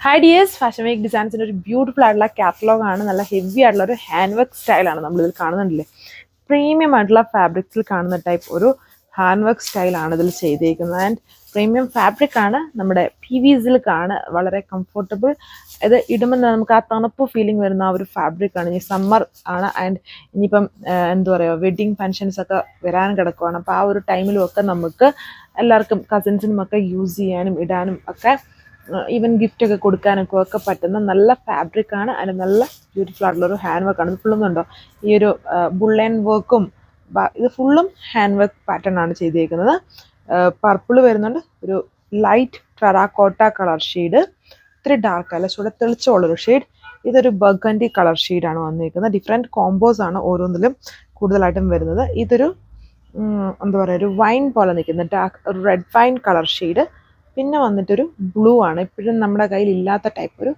Hi dears fashion week ഡിസൈൻസിൻ്റെ ഒരു beautiful ആയിട്ടുള്ള catalogue ആണ്. നല്ല ഹെവി ആയിട്ടുള്ള ഒരു ഹാൻഡ് വർക്ക് സ്റ്റൈലാണ് നമ്മളിതിൽ കാണുന്നുണ്ടല്ലേ. പ്രീമിയം ആയിട്ടുള്ള ഫാബ്രിക്സിൽ കാണുന്ന ടൈപ്പ് ഒരു ഹാൻഡ് വർക്ക് സ്റ്റൈലാണ് ഇതിൽ ചെയ്തേക്കുന്നത്. ആൻഡ് പ്രീമിയം ഫാബ്രിക് ആണ്, നമ്മുടെ PV സിൽക്കാണ്, വളരെ കംഫർട്ടബിൾ. ഇത് ഇടുമ്പോൾ നമുക്ക് ആ തണുപ്പ് ഫീലിംഗ് വരുന്ന ആ ഒരു ഫാബ്രിക് ആണ്. ഇനി സമ്മർ ആണ്, ആൻഡ് ഇനിയിപ്പം എന്താ പറയുക, വെഡ്ഡിങ് ഫങ്ഷൻസ് ഒക്കെ വരാൻ കിടക്കുവാണ്. അപ്പോൾ ആ ഒരു ടൈമിലും ഒക്കെ നമുക്ക് എല്ലാവർക്കും കസിൻസിനും ഒക്കെ യൂസ് ചെയ്യാനും ഇടാനും ഒക്കെ, ഈവൻ ഗിഫ്റ്റ് ഒക്കെ കൊടുക്കാനൊക്കെ ഒക്കെ പറ്റുന്ന നല്ല ഫാബ്രിക് ആണ്. അതിന് നല്ല ബ്യൂട്ടിഫുൾ ആയിട്ടുള്ള ഒരു ഹാൻഡ് വർക്ക് ആണ്. ഇത് ഫുള്ളും ഉണ്ടോ, ഈ ഒരു ബുള്ളൻ വർക്കും, ഇത് ഫുള്ളും ഹാൻഡ് വർക്ക് പാറ്റേൺ ആണ് ചെയ്തേക്കുന്നത്. പർപ്പിൾ വരുന്നുണ്ട്, ഒരു ലൈറ്റ് ടെറാക്കോട്ട കളർ ഷെയ്ഡ്, ഇത്തിരി ഡാർക്ക് അല്ല, ചൂടെ തെളിച്ചമുള്ളൊരു ഷെയ്ഡ്. ഇതൊരു ബർഗൻഡി കളർ ഷെയ്ഡാണ് വന്നിരിക്കുന്നത്. ഡിഫറെൻറ്റ് കോമ്പോസ് ആണ് ഓരോന്നിലും കൂടുതലായിട്ടും വരുന്നത്. ഇതൊരു എന്താ പറയുക, ഒരു വൈൻ പോലെ നിൽക്കുന്ന ഡാർക്ക് ഒരു റെഡ് വൈൻ കളർ ഷെയ്ഡ്. പിന്നെ വന്നിട്ടൊരു ബ്ലൂ ആണ്, ഇപ്പോഴും നമ്മുടെ കയ്യിൽ ഇല്ലാത്ത ടൈപ്പ് ഒരു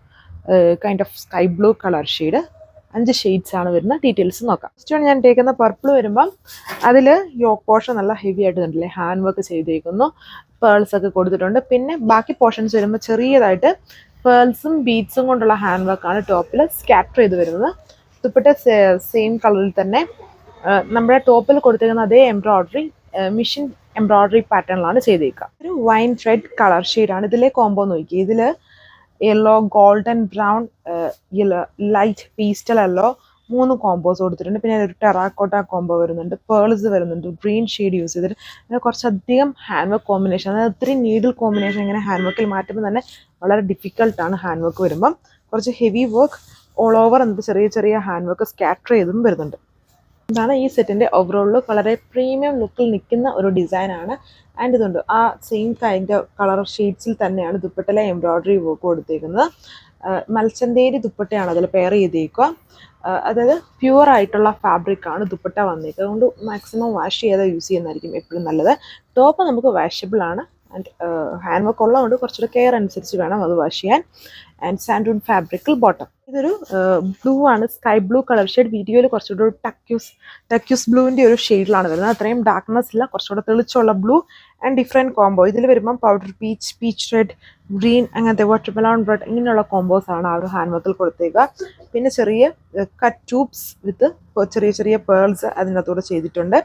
kind of sky blue colour shade. 5 shades ആണ് വരുന്ന. ഡീറ്റെയിൽസ് നോക്കാം. ഫസ്റ്റ് ഞാൻ ടേക്കുന്ന പർപ്പിൾ വരുമ്പം അതിൽ യോക്ക് പോർഷൻ നല്ല ഹെവി ആയിട്ട് കണ്ടില്ലേ, ഹാൻഡ് വർക്ക് ചെയ്തേക്കുന്നു, പേൾസ് ഒക്കെ കൊടുത്തിട്ടുണ്ട്. പിന്നെ ബാക്കി പോർഷൻസ് വരുമ്പോൾ ചെറിയതായിട്ട് പേൾസും ബീഡ്സും കൊണ്ടുള്ള ഹാൻഡ് വർക്കാണ് ടോപ്പിൽ സ്കാറ്റർ ചെയ്ത് വരുന്നത്. ദുപ്പട്ട സെയിം കളറിൽ തന്നെ നമ്മുടെ ടോപ്പിൽ കൊടുത്തേക്കുന്ന അതേ എംബ്രോയ്ഡറി മിഷൻ എംബ്രോയ്ഡറി പാറ്റേണിലാണ് ചെയ്തേക്കുക. ഒരു വൈൻ റെഡ് കളർ ഷെയ്ഡാണ്. ഇതിലെ കോംബോ നോക്കി, ഇതിൽ yellow, golden brown, light പീസ്റ്റൽ yellow, 3 combos കൊടുത്തിട്ടുണ്ട്. പിന്നെ ഒരു ടെറാക്കോട്ട കോംബോ വരുന്നുണ്ട്, പേൾസ് വരുന്നുണ്ട്, ഗ്രീൻ ഷെയ്ഡ് യൂസ് ചെയ്തിട്ട്. പിന്നെ കുറച്ചധികം ഹാൻഡ് വർക്ക് കോമ്പിനേഷൻ, അതായത് ഒത്തിരി നീഡിൽ കോമ്പിനേഷൻ ഇങ്ങനെ ഹാൻഡ് വർക്കിൽ മാറ്റുമ്പോൾ തന്നെ വളരെ ഡിഫിക്കൽട്ടാണ് ഹാൻഡ് വർക്ക് വരുമ്പം. കുറച്ച് ഹെവി വർക്ക് ഓൾ ഓവർ എന്നിട്ട് ചെറിയ ചെറിയ ഹാൻഡ് വർക്ക് സ്കാറ്റർ ചെയ്തും വരുന്നുണ്ട്. ഇതാണ് ഈ സെറ്റിൻ്റെ ഓവറോൾ ലുക്ക്. വളരെ പ്രീമിയം ലുക്കിൽ നിൽക്കുന്ന ഒരു ഡിസൈനാണ്. ആൻഡ് ഇതുണ്ട് ആ സെയിം കൈൻഡ് കളർ ഷെയ്ഡ്സിൽ തന്നെയാണ് ദുപ്പട്ടയിലെ എംബ്രോയ്ഡറി വർക്ക് കൊടുത്തേക്കുന്നത്. മൽച്ചന്തേരി ദുപ്പട്ടയാണ് അതിൽ പെയർ ചെയ്തേക്കുക. അതായത് പ്യുവർ ആയിട്ടുള്ള ഫാബ്രിക്കാണ് ദുപ്പട്ട വന്നേക്കുന്നത്. അതുകൊണ്ട് മാക്സിമം വാഷ് ചെയ്താൽ യൂസ് ചെയ്യുന്നതായിരിക്കും എപ്പോഴും നല്ലത്. ടോപ്പ് നമുക്ക് വാഷബിൾ ആണ്. ആൻഡ് ഹാൻഡ് വർക്ക് ഉള്ളതുകൊണ്ട് കുറച്ചുകൂടെ കെയർ അനുസരിച്ച് വേണം അത് വാഷ് ചെയ്യാൻ. ആൻഡ് സാൻഡൂൺ ഫാബ്രിക്കിൽ ബോട്ടം. ഇതൊരു ബ്ലൂ ആണ്, സ്കൈ ബ്ലൂ കളർ ഷെയ്ഡ്. വീഡിയോയിൽ കുറച്ചുകൂടെ ഒരു ടക്യൂസ് ബ്ലൂവിൻ്റെ ഒരു ഷെയ്ഡിലാണ് വരുന്നത്. അത്രയും ഡാർക്ക്നെസ് ഇല്ല, കുറച്ചുകൂടെ തെളിച്ചുള്ള ബ്ലൂ ആൻഡ് ഡിഫറെൻറ്റ് കോംബോ. ഇതിൽ വരുമ്പം പൗഡർ പീച്ച് റെഡ്, ഗ്രീൻ, അങ്ങനത്തെ വാട്ടർമെലോൺ റെഡ്, ഇങ്ങനെയുള്ള കോംബോസ് ആണ് ആ ഒരു ഹാൻഡ് വർക്കിൽ കൊടുത്തേക്കുക. പിന്നെ ചെറിയ കട്ട് ട്യൂബ്സ് വിത്ത് ചെറിയ ചെറിയ പേൾസ് അതിനകത്തൂടെ ചെയ്തിട്ടുണ്ട്.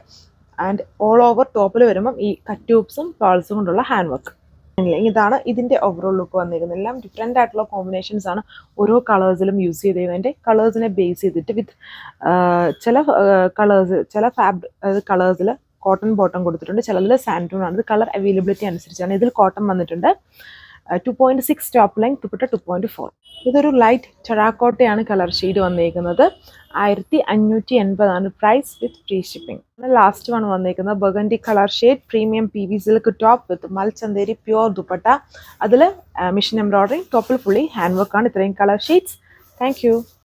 ആൻഡ് ഓൾ ഓവർ ടോപ്പിൽ വരുമ്പം ഈ കട്ട് ട്യൂബ്സും പേൾസും കൊണ്ടുള്ള ഹാൻഡ് വർക്ക്. ഇതാണ് ഇതിൻ്റെ ഓവറോൾ ലുക്ക് വന്നിരിക്കുന്നത്. എല്ലാം ഡിഫറെൻ്റ് ആയിട്ടുള്ള കോമ്പിനേഷൻസ് ആണ് ഓരോ കളേഴ്സിലും യൂസ് ചെയ്തതിൻ്റെ കളേഴ്സിനെ ബേസ് ചെയ്തിട്ട് വിത്ത് ചില കളേഴ്സിൽ കോട്ടൺ ബോട്ടം കൊടുത്തിട്ടുണ്ട്, ചിലതിൽ സാൻഡൂൺ ആണ്. ഇത് കളർ അവൈലബിലിറ്റി അനുസരിച്ചാണ്. ഇതിൽ കോട്ടൺ വന്നിട്ടുണ്ട്. 2.6 ടോപ്പ് ലെങ്ത്, ദുപ്പട്ട 2.4. ഇതൊരു ലൈറ്റ് ടെറാക്കോട്ടയാണ് കളർ ഷെയ്ഡ് വന്നിരിക്കുന്നത്. 1580 price with free shipping. Last one വന്നിരിക്കുന്നത് burgundy colour shade, premium PV silk top with മൽച്ചന്തേരി പ്യുവർ ദുപ്പട്ട. അതിൽ മിഷൻ എംബ്രോയ്ഡറി, ടോപ്പിൽ ഫുള്ളി ഹാൻഡ് വർക്കാണ്. ഇത്രയും കളർ ഷെയ്ഡ്സ്. Thank you.